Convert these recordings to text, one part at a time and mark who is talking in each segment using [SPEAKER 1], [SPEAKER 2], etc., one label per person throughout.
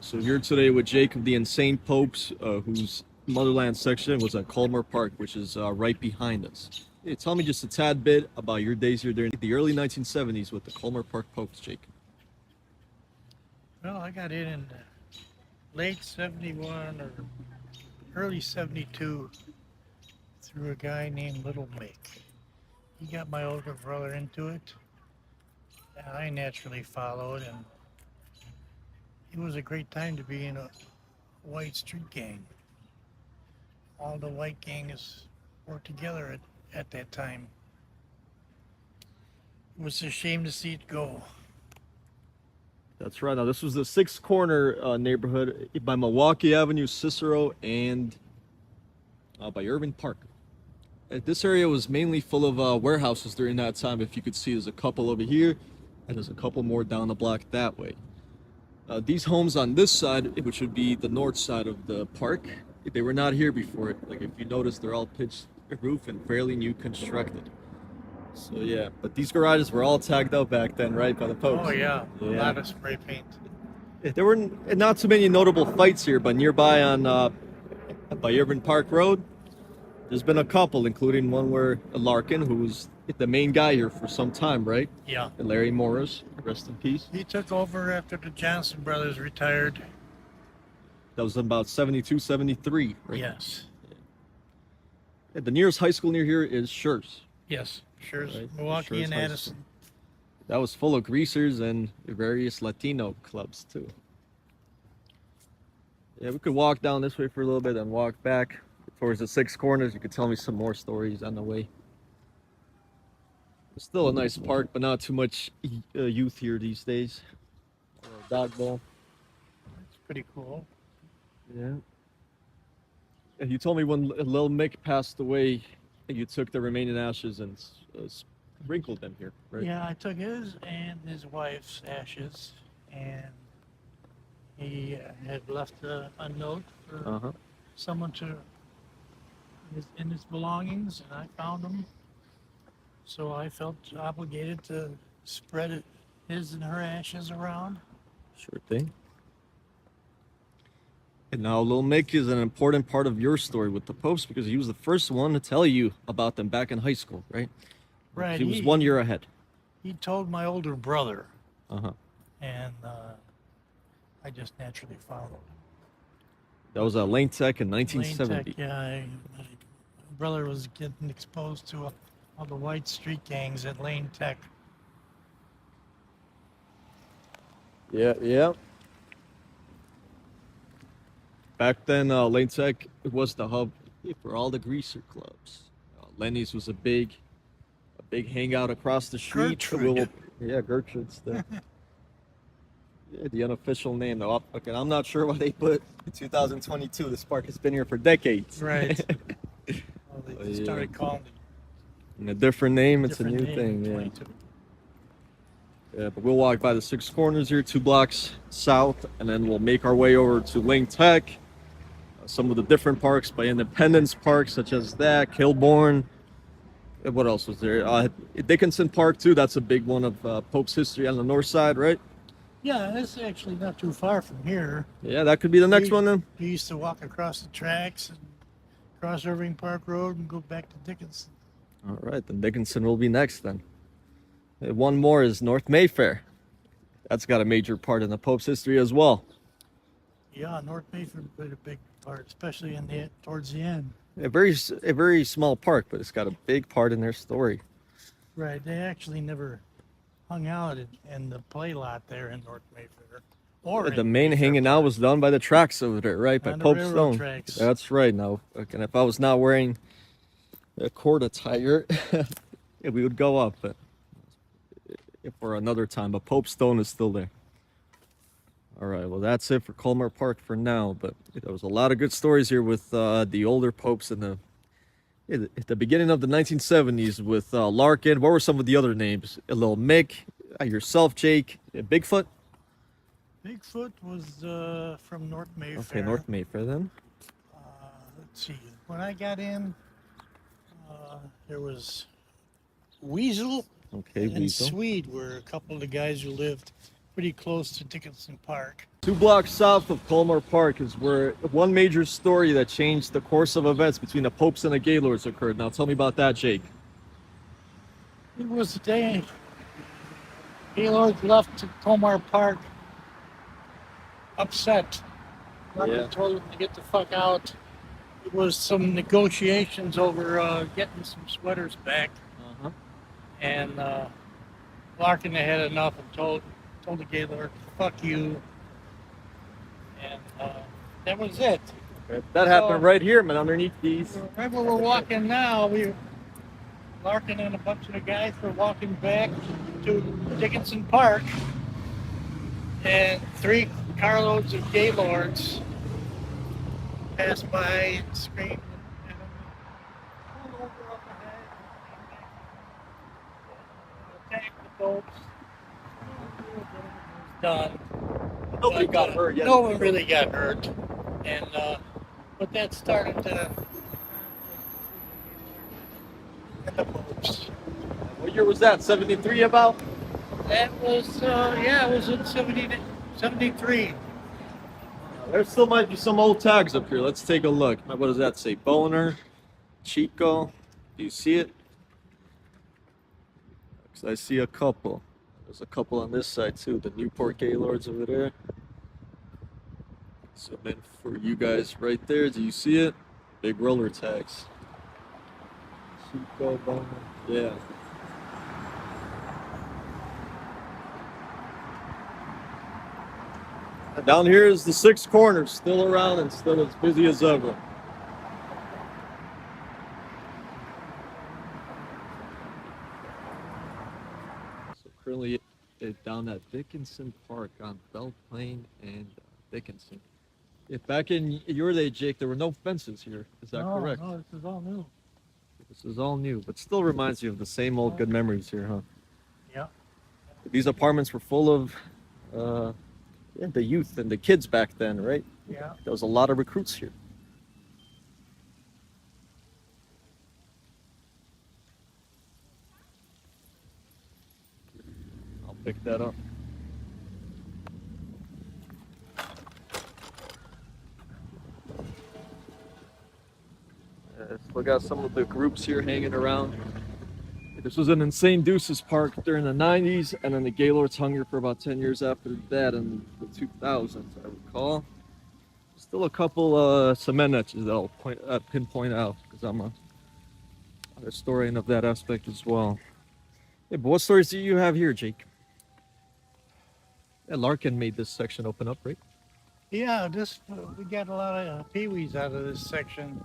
[SPEAKER 1] So here today with Jake of the Insane Popes, whose motherland section was at Kolmar Park, which is right behind us. Hey, tell me just a tad bit about your days here during the early 1970s with the Kolmar Park Popes, Jake.
[SPEAKER 2] Well, I got in late 71 or early 72 through a guy named Little Mick. He got my older brother into it, and I naturally followed, and it was a great time to be in a white street gang. All the white gangs were together at that time. It was a shame to see it go.
[SPEAKER 1] That's right. Now, this was the Sixth Corner neighborhood by Milwaukee Avenue, Cicero, and by Irving Park. This area was mainly full of warehouses during that time. If you could see, there's a couple over here, and there's a couple more down the block that way. These homes on this side, which would be the north side of the park, they were not here before. Like, if you notice, they're all pitched roof and fairly new constructed. So yeah, but these garages were all tagged up back then, right, by the Popes?
[SPEAKER 2] Oh yeah, a lot of spray paint.
[SPEAKER 1] There were not too many notable fights here, but nearby on by Irving Park Road, there's been a couple, including one where Larkin, who was the main guy here for some time, right?
[SPEAKER 2] Yeah.
[SPEAKER 1] And Larry Morris, rest in peace.
[SPEAKER 2] He took over after the Johnson brothers retired.
[SPEAKER 1] That was about 72, 73, right?
[SPEAKER 2] Yes.
[SPEAKER 1] Yeah, the nearest high school near here is Schurz.
[SPEAKER 2] Yes. Sure.
[SPEAKER 1] Right.
[SPEAKER 2] Milwaukee
[SPEAKER 1] Schurz
[SPEAKER 2] and
[SPEAKER 1] High
[SPEAKER 2] Addison.
[SPEAKER 1] School. That was full of greasers and various Latino clubs too. Yeah, we could walk down this way for a little bit and walk back towards the Six Corners. You could tell me some more stories on the way. It's still a nice park, but not too much youth here these days. Dog bowl.
[SPEAKER 2] It's pretty cool.
[SPEAKER 1] Yeah. And you told me when Lil Mick passed away, you took the remaining ashes and sprinkled them here, right?
[SPEAKER 2] Yeah, I took his and his wife's ashes, and he had left a note for someone to in his belongings, and I found them. So I felt obligated to spread his and her ashes around.
[SPEAKER 1] Sure thing. And now Lil Mick is an important part of your story with the Popes because he was the first one to tell you about them back in high school, right?
[SPEAKER 2] Right.
[SPEAKER 1] He was 1 year ahead.
[SPEAKER 2] He told my older brother,
[SPEAKER 1] Uh-huh.
[SPEAKER 2] and I just naturally followed.
[SPEAKER 1] That was Lane Tech in
[SPEAKER 2] Lane
[SPEAKER 1] 1970.
[SPEAKER 2] Tech, yeah. My brother was getting exposed to all the white street gangs at Lane Tech.
[SPEAKER 1] Yeah, yeah. Back then, Lane Tech was the hub for all the greaser clubs. Lennies was a big hangout across the street.
[SPEAKER 2] Gertrude.
[SPEAKER 1] Yeah, Gertrude's the unofficial name. Though. Okay, I'm not sure why they put 2022. This park has been here for decades.
[SPEAKER 2] Right. Well, they started calling it
[SPEAKER 1] And a different name, it's a
[SPEAKER 2] different
[SPEAKER 1] new
[SPEAKER 2] name,
[SPEAKER 1] thing. Yeah.
[SPEAKER 2] 22.
[SPEAKER 1] Yeah, but we'll walk by the Six Corners here, 2 blocks south, and then we'll make our way over to Lane Tech. Some of the different parks by Independence Park, such as that, Kilbourne. What else was there? Dickinson Park, too. That's a big one of Pope's history on the north side, right?
[SPEAKER 2] Yeah, that's actually not too far from here.
[SPEAKER 1] Yeah, that could be the next one then.
[SPEAKER 2] We used to walk across the tracks and cross Irving Park Road and go back to Dickinson.
[SPEAKER 1] All right, then Dickinson will be next then. One more is North Mayfair. That's got a major part in the Pope's history as well.
[SPEAKER 2] Yeah, North Mayfair played a big part, especially towards the end.
[SPEAKER 1] A very small park, but it's got a big part in their story.
[SPEAKER 2] Right, they actually never hung out in the play lot there in North Mayfair. Or
[SPEAKER 1] The
[SPEAKER 2] in
[SPEAKER 1] main
[SPEAKER 2] Mayfair
[SPEAKER 1] hanging out
[SPEAKER 2] Park.
[SPEAKER 1] was done by the tracks over there, right? By
[SPEAKER 2] On the
[SPEAKER 1] Pope
[SPEAKER 2] railroad
[SPEAKER 1] Stone.
[SPEAKER 2] tracks.
[SPEAKER 1] That's right. Now, and if I was not wearing a cord attire, yeah, we would go up. But for another time, but Pope Stone is still there. All right, well, that's it for Kolmar Park for now. But there was a lot of good stories here with the older popes at the beginning of the 1970s with Larkin. What were some of the other names? A little Mick, yourself, Jake, Bigfoot.
[SPEAKER 2] Bigfoot was from North Mayfair.
[SPEAKER 1] Okay, North Mayfair then.
[SPEAKER 2] Let's see. When I got in, there was Weasel
[SPEAKER 1] Okay,
[SPEAKER 2] and
[SPEAKER 1] Weasel.
[SPEAKER 2] Swede were a couple of the guys who lived pretty close to Dickinson Park.
[SPEAKER 1] 2 blocks south of Kolmar Park is where one major story that changed the course of events between the popes and the Gaylords occurred. Now tell me about that, Jake.
[SPEAKER 2] It was the day Gaylord left to Kolmar Park upset. Larkin
[SPEAKER 1] Yeah.
[SPEAKER 2] told him to get the fuck out. It was some negotiations over getting some sweaters back,
[SPEAKER 1] Uh-huh.
[SPEAKER 2] and Larkin had enough and told the Gaylord, "Fuck you," and that was it.
[SPEAKER 1] That happened right here, man, underneath these.
[SPEAKER 2] Right where we're walking now, Larkin and a bunch of the guys were walking back to Dickinson Park, and 3 carloads of Gaylords passed by and screamed and pulled over up ahead and attacked the boats. It was done.
[SPEAKER 1] Nobody
[SPEAKER 2] But,
[SPEAKER 1] got hurt yet.
[SPEAKER 2] No one really got hurt, and but that started and the boats.
[SPEAKER 1] What year was that? 73 about?
[SPEAKER 2] That was it was in 73.
[SPEAKER 1] There still might be some old tags up here. Let's take a look. What does that say? Boner, Chico. Do you see it? 'Cause I see a couple. There's a couple on this side too. The Newport Gaylords over there. Zoom in for you guys right there. Do you see it? Big roller tags. Chico, Boner. Yeah. And down here is the 6 corners, still around and still as busy as ever. So currently down at Dickinson Park on Belle Plaine and Dickinson. If back in your day, Jake, there were no fences here. Is that correct?
[SPEAKER 2] No, this is all new.
[SPEAKER 1] This is all new, but still reminds you of the same old good memories here, huh?
[SPEAKER 2] Yeah.
[SPEAKER 1] These apartments were full of the youth and the kids back then, right?
[SPEAKER 2] Yeah.
[SPEAKER 1] There was a lot of recruits here. I'll pick that up. Still got some of the groups here hanging around. This was an insane Deuces Park during the 90s, and then the Gaylords hung here for about 10 years after that in the 2000s, I recall. Still a couple cement etches that I'll pinpoint out, because I'm a historian of that aspect as well. Yeah, but what stories do you have here, Jake? Yeah, Larkin made this section open up, right?
[SPEAKER 2] Yeah, we got a lot of peewees out of this section.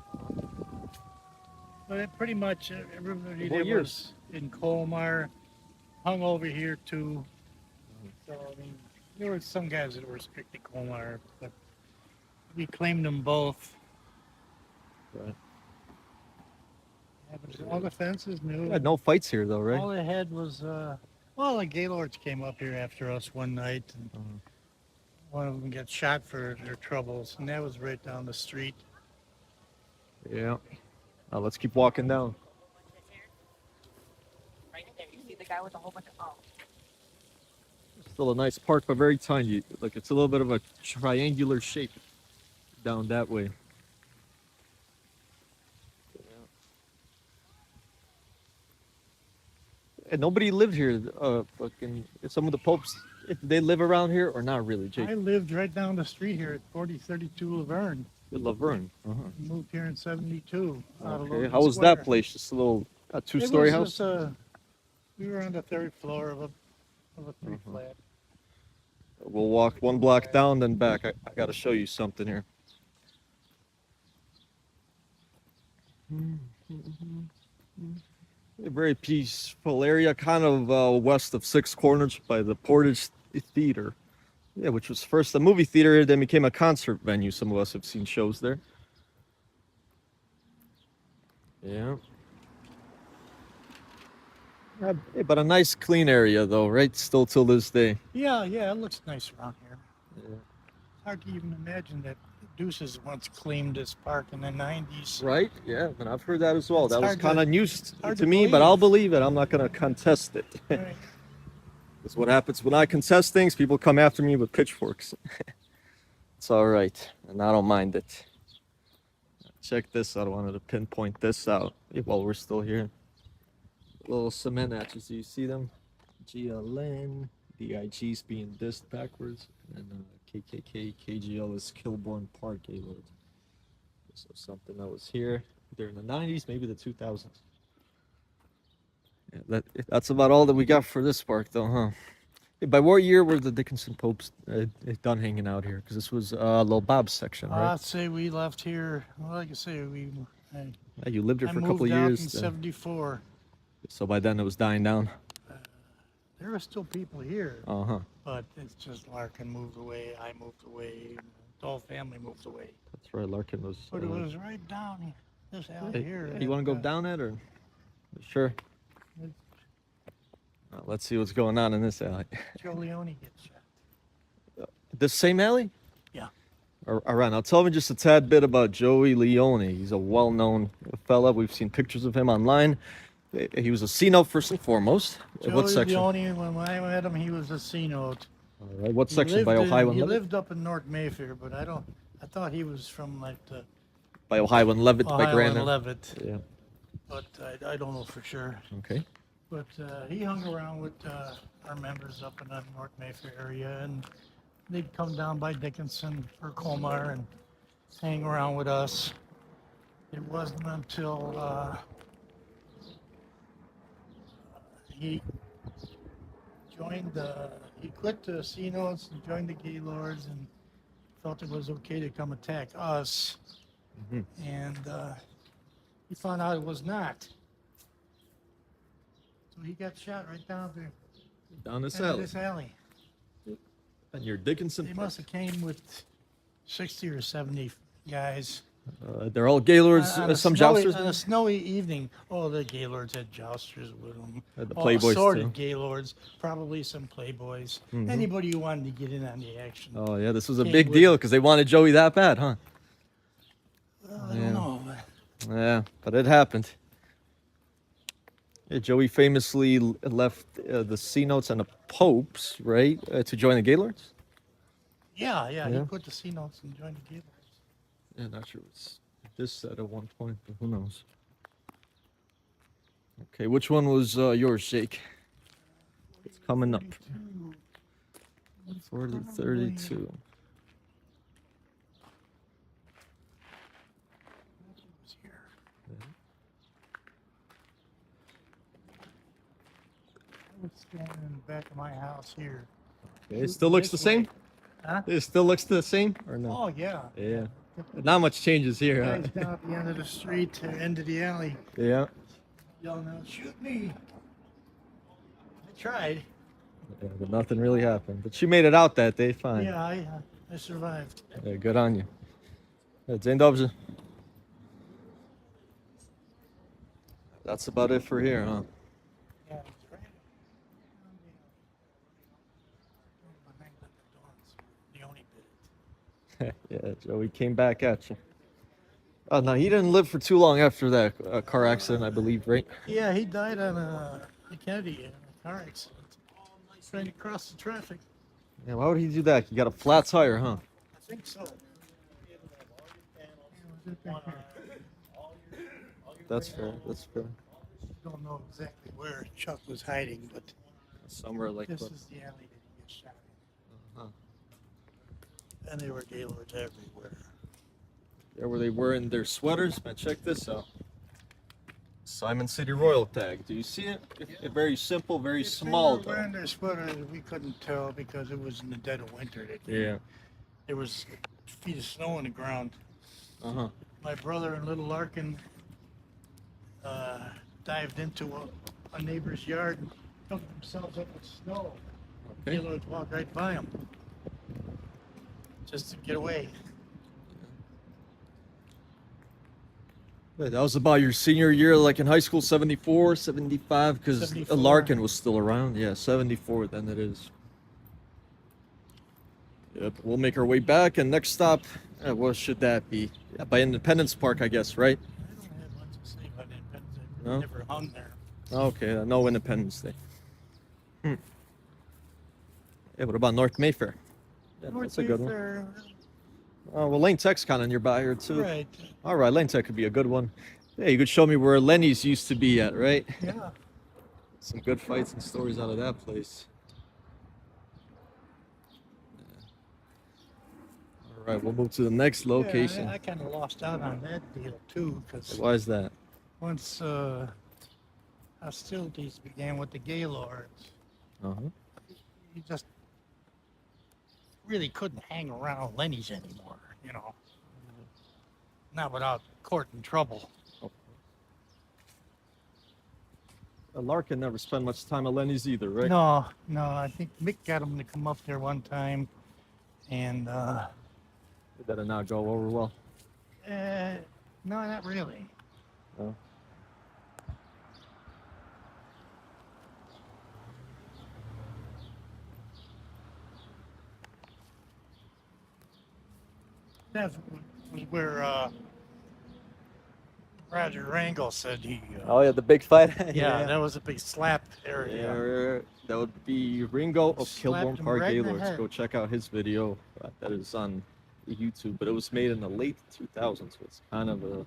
[SPEAKER 2] But it pretty much everybody
[SPEAKER 1] What
[SPEAKER 2] that
[SPEAKER 1] years?
[SPEAKER 2] was in Kolmar hung over here too. So I mean, there were some guys that were strictly Kolmar, but we claimed them both.
[SPEAKER 1] Right.
[SPEAKER 2] Yeah, but all the fences new.
[SPEAKER 1] Had no fights here, though, right?
[SPEAKER 2] All they had was well, the Gaylords came up here after us one night, and one of them got shot for their troubles, and that was right down the street.
[SPEAKER 1] Yeah. Let's keep walking down.
[SPEAKER 3] Right there, you see the guy with a whole bunch of
[SPEAKER 1] Still a nice park, but very tiny. Like it's a little bit of a triangular shape down that way. And nobody lived here. Fucking some of the popes, did they live around here or not really, Jake?
[SPEAKER 2] I lived right down the street here at 4032 Laverne.
[SPEAKER 1] Laverne.
[SPEAKER 2] Moved here in 72. out of
[SPEAKER 1] Okay.
[SPEAKER 2] Logan
[SPEAKER 1] How was
[SPEAKER 2] Square.
[SPEAKER 1] that place? Just a little
[SPEAKER 2] It
[SPEAKER 1] two-story
[SPEAKER 2] was
[SPEAKER 1] house.
[SPEAKER 2] just we were on the 3rd floor of a 3-flat.
[SPEAKER 1] We'll walk 1 block down, then back. I got to show you something here. A very peaceful area, kind of west of 6 Corners by the Portage Theater. Yeah, which was first a movie theater, then became a concert venue. Some of us have seen shows there. Yeah. But a nice, clean area, though, right? Still till this day.
[SPEAKER 2] Yeah, it looks nice around here.
[SPEAKER 1] Yeah.
[SPEAKER 2] Hard to even imagine that Deuces once claimed this park in the 90s.
[SPEAKER 1] Right? Yeah, and I've heard that as well.
[SPEAKER 2] It's
[SPEAKER 1] That was
[SPEAKER 2] hard to-
[SPEAKER 1] kind of news
[SPEAKER 2] hard
[SPEAKER 1] to
[SPEAKER 2] to
[SPEAKER 1] me, but
[SPEAKER 2] believe.
[SPEAKER 1] I'll believe it. I'm not going to contest it.
[SPEAKER 2] Right.
[SPEAKER 1] That's what happens when I contest things. People come after me with pitchforks. It's all right, and I don't mind it. Check this out. I wanted to pinpoint this out while we're still here. Little cement hatches. Do you see them? GLN, DIG's being dissed backwards, and KKK, KGL is Kilbourne Park Gaylord. So something that was here during the 90s, maybe the 2000s. Yeah, that's about all that we got for this park, though, huh? Hey, by what year were the Dickinson Popes done hanging out here? Because this was Lil Bob's section, right?
[SPEAKER 2] I'd say we left here. Well, like I say,
[SPEAKER 1] Yeah, you lived here
[SPEAKER 2] I
[SPEAKER 1] for a couple
[SPEAKER 2] moved out
[SPEAKER 1] years.
[SPEAKER 2] in '74.
[SPEAKER 1] So by then it was dying down.
[SPEAKER 2] There were still people here,
[SPEAKER 1] Uh-huh.
[SPEAKER 2] but it's just Larkin moved away. I moved away. The whole family moved away.
[SPEAKER 1] That's right, Larkin was...
[SPEAKER 2] But it was right down this alley
[SPEAKER 1] Hey,
[SPEAKER 2] here.
[SPEAKER 1] you want to go
[SPEAKER 2] and,
[SPEAKER 1] down it, or? Sure. Let's see what's going on in this alley.
[SPEAKER 2] Joe Leone gets shot.
[SPEAKER 1] This same alley?
[SPEAKER 2] Yeah.
[SPEAKER 1] All right, now tell me just a tad bit about Joey Leone. He's a well-known fella. We've seen pictures of him online. He was a C-note first and foremost.
[SPEAKER 2] Joe
[SPEAKER 1] What section?
[SPEAKER 2] Leone, when I met him, he was a C-note.
[SPEAKER 1] All right, what
[SPEAKER 2] He
[SPEAKER 1] section? By
[SPEAKER 2] lived in-
[SPEAKER 1] Ohio and
[SPEAKER 2] He
[SPEAKER 1] Levitt?
[SPEAKER 2] lived up in North Mayfair, but I thought he was from like the
[SPEAKER 1] By Ohio and Levitt, by
[SPEAKER 2] Ohio
[SPEAKER 1] Grand.
[SPEAKER 2] and Levitt,
[SPEAKER 1] Yeah,
[SPEAKER 2] but I don't know for sure.
[SPEAKER 1] okay.
[SPEAKER 2] But he hung around with our members up in the North Mayfair area, and they'd come down by Dickinson or Kolmar and hang around with us. It wasn't until he he quit the C-notes and joined the Gaylords and felt it was okay to come attack us.
[SPEAKER 1] Mhm.
[SPEAKER 2] And he found out it was not. So he got shot right down there.
[SPEAKER 1] Down this
[SPEAKER 2] End of
[SPEAKER 1] alley.
[SPEAKER 2] this alley.
[SPEAKER 1] And you're Dickinson
[SPEAKER 2] They
[SPEAKER 1] Park.
[SPEAKER 2] must have came with 60 or 70 guys.
[SPEAKER 1] They're all Gaylords,
[SPEAKER 2] On a
[SPEAKER 1] some
[SPEAKER 2] snowy-
[SPEAKER 1] jousters.
[SPEAKER 2] On a snowy evening. Oh, the Gaylords had jousters with them.
[SPEAKER 1] Had the
[SPEAKER 2] All
[SPEAKER 1] Playboys,
[SPEAKER 2] assorted
[SPEAKER 1] too.
[SPEAKER 2] Gaylords, probably some Playboys.
[SPEAKER 1] Mhm.
[SPEAKER 2] Anybody who wanted to get in on the action.
[SPEAKER 1] Oh, yeah, this was a
[SPEAKER 2] Came
[SPEAKER 1] big
[SPEAKER 2] with
[SPEAKER 1] deal
[SPEAKER 2] it.
[SPEAKER 1] because they wanted Joey that bad, huh?
[SPEAKER 2] Well, I
[SPEAKER 1] Yeah.
[SPEAKER 2] don't know.
[SPEAKER 1] Yeah, but it happened. Yeah, Joey famously left the C-notes and the Popes, right, to join the Gaylords?
[SPEAKER 2] Yeah,
[SPEAKER 1] Yeah.
[SPEAKER 2] he quit the C-notes and joined the Gaylords.
[SPEAKER 1] Yeah, not sure it's this set at one point, but who knows? Okay, which one was yours, Jake? It's coming up. 40, 32.
[SPEAKER 2] Was here. I was standing in the back of my house here.
[SPEAKER 1] Okay, it still looks the
[SPEAKER 2] This
[SPEAKER 1] same?
[SPEAKER 2] way. Huh?
[SPEAKER 1] It still looks the same, or no?
[SPEAKER 2] Oh, yeah.
[SPEAKER 1] Yeah. Not much changes here, huh?
[SPEAKER 2] Guys down at the end of the street, to end of the alley,
[SPEAKER 1] Yeah.
[SPEAKER 2] yelling out, "Shoot me!" I tried.
[SPEAKER 1] Yeah, but nothing really happened. But you made it out that day, fine.
[SPEAKER 2] Yeah, I survived.
[SPEAKER 1] Yeah, good on you. Dzień dobry. That's about it for here, huh?
[SPEAKER 2] Yeah, it was right behind the doors. The only bit.
[SPEAKER 1] Yeah, Joey came back at you. Oh, no, he didn't live for too long after that car accident, I believe, right?
[SPEAKER 2] Yeah, he died on a Kennedy in a car accident. Trying to cross the traffic.
[SPEAKER 1] Yeah, why would he do that? He got a flat tire, huh?
[SPEAKER 2] I think so.
[SPEAKER 1] That's fair. That's fair.
[SPEAKER 2] Don't know exactly where Chuck was hiding, but
[SPEAKER 1] Somewhere like
[SPEAKER 2] this
[SPEAKER 1] that.
[SPEAKER 2] is the alley that he gets shot in.
[SPEAKER 1] Uh-huh.
[SPEAKER 2] And they were Gaylords everywhere.
[SPEAKER 1] There where they were in their sweaters. Man, check this out. Simon City Royal tag. Do you see it? Very simple, very small,
[SPEAKER 2] If they were
[SPEAKER 1] though.
[SPEAKER 2] wearing their sweaters, we couldn't tell because it was in the dead of winter.
[SPEAKER 1] Yeah.
[SPEAKER 2] There was feet of snow on the ground.
[SPEAKER 1] Uh-huh.
[SPEAKER 2] My brother and little Larkin dived into a neighbor's yard and covered themselves up with snow.
[SPEAKER 1] Okay.
[SPEAKER 2] Gaylords walked right by them just to get away.
[SPEAKER 1] Wait, that was about your senior year, like in high school, 74, 75, because
[SPEAKER 2] 74.
[SPEAKER 1] Larkin was still around. Yeah, 74, then it is. Yep, we'll make our way back, and next stop, what should that be? Yeah, by Independence Park, I guess, right?
[SPEAKER 2] I don't have much to say about Independence. I
[SPEAKER 1] No?
[SPEAKER 2] never hung there.
[SPEAKER 1] Okay, no Independence Day. Yeah, what about North Mayfair? Yeah,
[SPEAKER 2] North
[SPEAKER 1] that's a good one.
[SPEAKER 2] Mayfair,
[SPEAKER 1] Oh, well, Lane Tech's kind of nearby here, too.
[SPEAKER 2] right.
[SPEAKER 1] All right, Lane Tech could be a good one. Yeah, you could show me where Lenny's used to be at, right?
[SPEAKER 2] Yeah.
[SPEAKER 1] Some good fights and stories out of that place. All right, we'll move to the next location.
[SPEAKER 2] Yeah, I kind of lost out on that deal too, because
[SPEAKER 1] Why is that?
[SPEAKER 2] once hostilities began with the Gaylords,
[SPEAKER 1] Uh-huh.
[SPEAKER 2] you just really couldn't hang around Lenny's anymore, you know. Not without courting trouble.
[SPEAKER 1] Larkin never spent much time at Lenny's either, right?
[SPEAKER 2] No, I think Mick got him to come up there one time, and
[SPEAKER 1] It better not go over well.
[SPEAKER 2] no, not really.
[SPEAKER 1] No.
[SPEAKER 2] That was where Roger Rangel said he.
[SPEAKER 1] Oh yeah, the big fight.
[SPEAKER 2] Yeah, that was a big slap area.
[SPEAKER 1] Yeah, that would be Ringo of
[SPEAKER 2] Slapped
[SPEAKER 1] Kilpatrick
[SPEAKER 2] him
[SPEAKER 1] Park
[SPEAKER 2] right in the
[SPEAKER 1] Gaylords.
[SPEAKER 2] head.
[SPEAKER 1] Go check out his video. That is on YouTube, but it was made in the late 2000s, so it's kind of a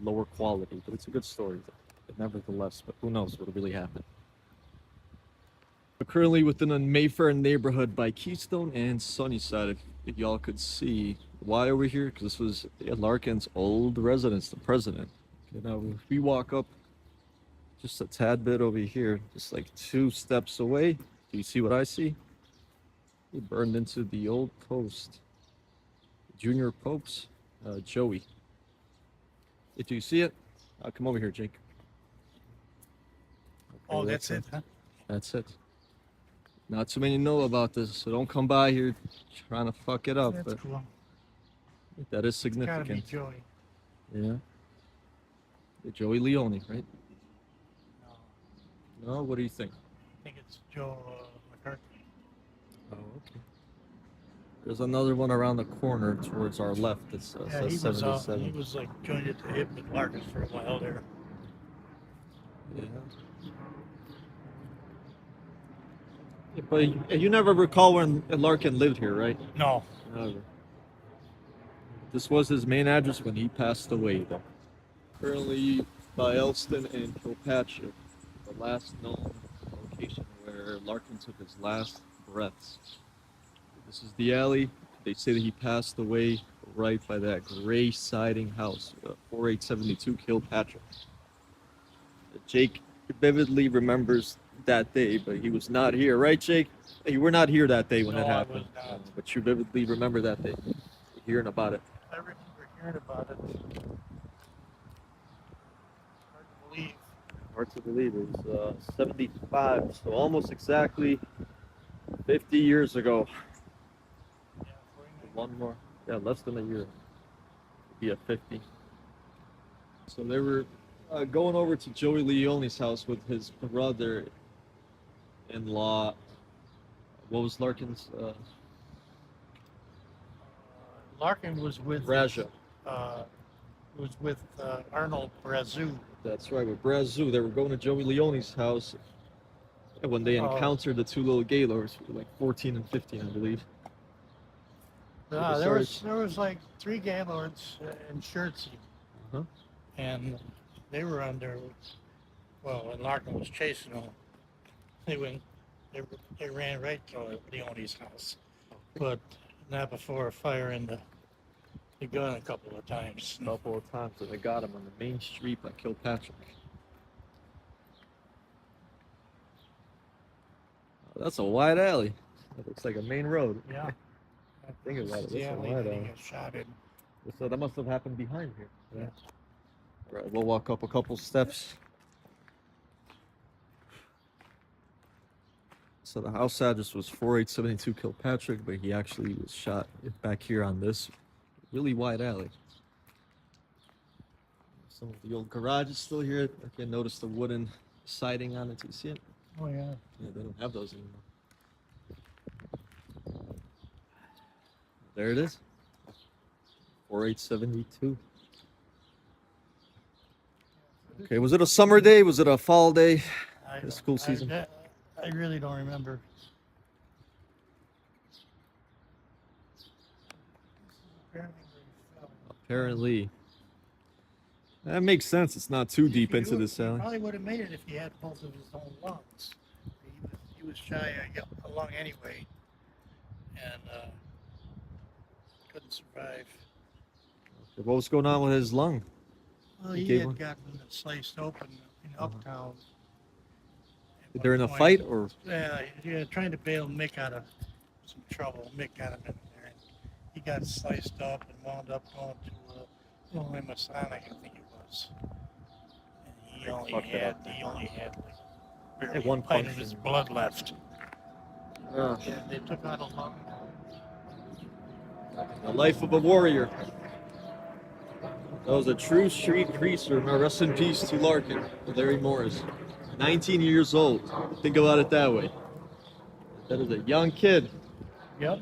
[SPEAKER 1] lower quality, but it's a good story, nevertheless. But who knows what really happened? We're currently within a Mayfair neighborhood by Keystone and Sunnyside. If y'all could see why over here, because this was Larkin's old residence, the president. Okay, now, if we walk up just a tad bit over here, just like 2 steps away, do you see what I see? He burned into the old post. Junior Pope's Joey. Do you see it? Come over here, Jake. Okay,
[SPEAKER 2] Oh, that's it, huh?
[SPEAKER 1] That's it. Not too many know about this, so don't come by here trying to fuck it up.
[SPEAKER 2] That's
[SPEAKER 1] But
[SPEAKER 2] cool.
[SPEAKER 1] that is
[SPEAKER 2] It's gotta be
[SPEAKER 1] significant.
[SPEAKER 2] Joey.
[SPEAKER 1] Yeah. Joey Leone, right?
[SPEAKER 2] No,
[SPEAKER 1] No, what do you think?
[SPEAKER 2] I think it's Joe McCarthy.
[SPEAKER 1] Oh, okay. There's another one around the corner towards our left. It's
[SPEAKER 2] Yeah, he
[SPEAKER 1] says
[SPEAKER 2] was
[SPEAKER 1] 77.
[SPEAKER 2] he was like joined at the hip with Larkin for a while there.
[SPEAKER 1] Yeah. Yeah, but you never recall when Larkin lived here, right?
[SPEAKER 2] No,
[SPEAKER 1] Never. This was his main address when he passed away, though. Currently by Elston and Kilpatrick, the last known location where Larkin took his last breaths. This is the alley. They say that he passed away right by that gray siding house, 4872 Kilpatrick. Jake vividly remembers that day, but he was not here, right, Jake? You were not here that day when
[SPEAKER 2] No,
[SPEAKER 1] it
[SPEAKER 2] I
[SPEAKER 1] happened,
[SPEAKER 2] was not.
[SPEAKER 1] but you vividly remember that day, hearing about it.
[SPEAKER 2] I remember hearing about it. Hard to believe.
[SPEAKER 1] Hard to believe it was 75, so almost exactly 50 years ago.
[SPEAKER 2] Yeah, 49.
[SPEAKER 1] One more, yeah, less than a year. Be at 50. So they were going over to Joey Leone's house with his brother-in-law. What was Larkin's?
[SPEAKER 2] Larkin was with
[SPEAKER 1] Raja.
[SPEAKER 2] Arnold Brazu.
[SPEAKER 1] That's right, with Brazu. They were going to Joey Leone's house when they
[SPEAKER 2] Oh.
[SPEAKER 1] encountered the 2 little Gaylords, like 14 and 15, I believe.
[SPEAKER 2] There was like 3 Gaylords in Chertsey,
[SPEAKER 1] Uh-huh.
[SPEAKER 2] and they were under. Well, when Larkin was chasing them, they ran right to Leone's house, but not before firing the gun a couple of times.
[SPEAKER 1] A couple of times, and they got him on the main street by Kilpatrick. That's a wide alley. That looks like a main road.
[SPEAKER 2] Yeah.
[SPEAKER 1] Think about it,
[SPEAKER 2] Yeah,
[SPEAKER 1] that's a
[SPEAKER 2] they
[SPEAKER 1] wide
[SPEAKER 2] got
[SPEAKER 1] alley.
[SPEAKER 2] shot in.
[SPEAKER 1] So that must have happened behind here.
[SPEAKER 2] Yeah.
[SPEAKER 1] All right, we'll walk up a couple steps. So the house address was 4872 Kilpatrick, but he actually was shot back here on this really wide alley. Some of the old garage is still here. I can notice the wooden siding on it. Do you see it?
[SPEAKER 2] Oh yeah.
[SPEAKER 1] Yeah, they don't have those anymore. There it is. 4872. Okay, was it a summer day? Was it a fall day?
[SPEAKER 2] I
[SPEAKER 1] The school season.
[SPEAKER 2] I really don't remember. Apparently where he fell.
[SPEAKER 1] Apparently. That makes sense. It's not too deep
[SPEAKER 2] He
[SPEAKER 1] into
[SPEAKER 2] would-
[SPEAKER 1] this
[SPEAKER 2] He
[SPEAKER 1] alley.
[SPEAKER 2] probably would have made it if he had both of his own lungs. He was shy a lung anyway, and couldn't survive.
[SPEAKER 1] What was going on with his lung?
[SPEAKER 2] Well,
[SPEAKER 1] He
[SPEAKER 2] he
[SPEAKER 1] gave
[SPEAKER 2] had
[SPEAKER 1] one?
[SPEAKER 2] gotten sliced open in Uptown. at
[SPEAKER 1] They're in
[SPEAKER 2] one
[SPEAKER 1] a
[SPEAKER 2] point.
[SPEAKER 1] fight, or
[SPEAKER 2] Yeah, trying to bail Mick out of some trouble. Mick got him in there. And he got sliced up and wound up going to Illinois Masonic, I think it was. And he only
[SPEAKER 1] fucked it up
[SPEAKER 2] had like barely
[SPEAKER 1] one
[SPEAKER 2] a pint
[SPEAKER 1] punch
[SPEAKER 2] of his
[SPEAKER 1] and-
[SPEAKER 2] blood left.
[SPEAKER 1] uh,
[SPEAKER 2] Yeah, they took out a lung.
[SPEAKER 1] the life of a warrior. That was a true street greaser. Rest in peace to Larkin, Larry Morris. 19 years old. Think about it that way. That is a young kid,
[SPEAKER 2] Yep.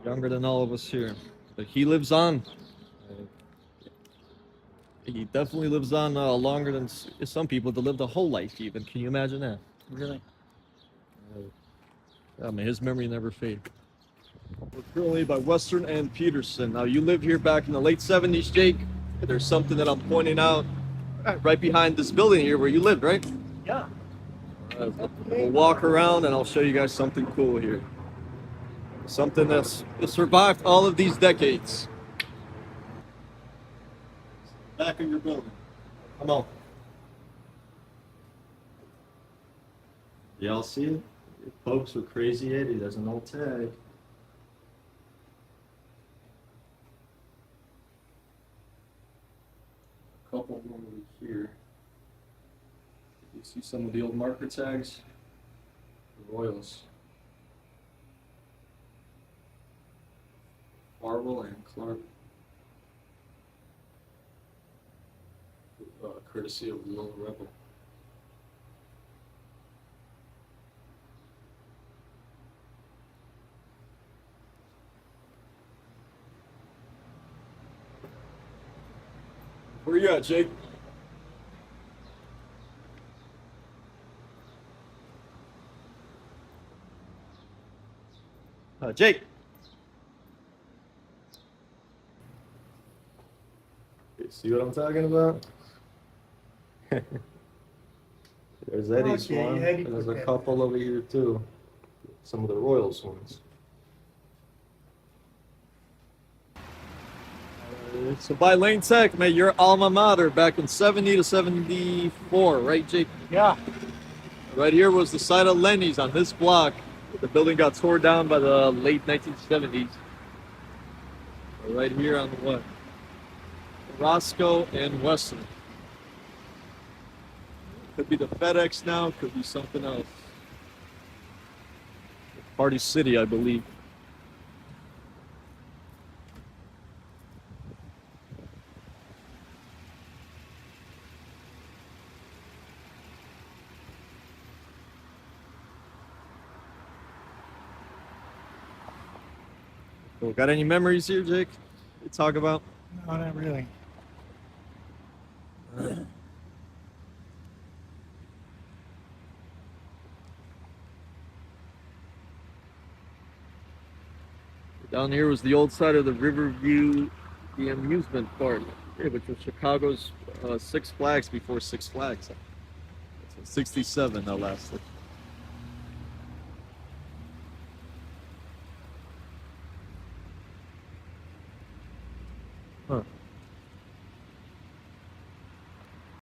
[SPEAKER 1] younger than all of us here. But he lives on. He definitely lives on longer than some people that lived a whole life even. Can you imagine that?
[SPEAKER 2] Really?
[SPEAKER 1] I mean, his memory never fades. We're currently by Western and Peterson. Now, you lived here back in the late 70s, Jake. There's something that I'm pointing out right behind this building here where you lived, right?
[SPEAKER 2] Yeah.
[SPEAKER 1] We'll walk around and I'll show you guys something cool here. Something that's survived all of these decades. Back of your building. Come on. Y'all see it? Folks with Crazy Eddie, there's an old tag. A couple more over here. You see some of the old marker tags? The Royals. Farwell and Clark. Courtesy of Little Rebel. Where you at, Jake? Jake. You see what I'm talking about? There's Eddie's
[SPEAKER 2] Okay,
[SPEAKER 1] one.
[SPEAKER 2] Eddie
[SPEAKER 1] There's
[SPEAKER 2] put
[SPEAKER 1] a
[SPEAKER 2] that
[SPEAKER 1] couple over here too. Some of the Royals ones. So by Lane Tech, mate, your alma mater back in 70 to 74, right, Jake?
[SPEAKER 2] Yeah.
[SPEAKER 1] Right here was the site of Lennies on this block. The building got torn down by the late 1970s. Right here on the what? Roscoe and Western. Could be the FedEx now, could be something else. Party City, I believe. Cool. Got any memories here, Jake? You talk about?
[SPEAKER 2] No, not really.
[SPEAKER 1] Down here was the old side of the Riverview, the amusement park, which was Chicago's Six Flags before Six Flags. So 67 that lasted. Huh.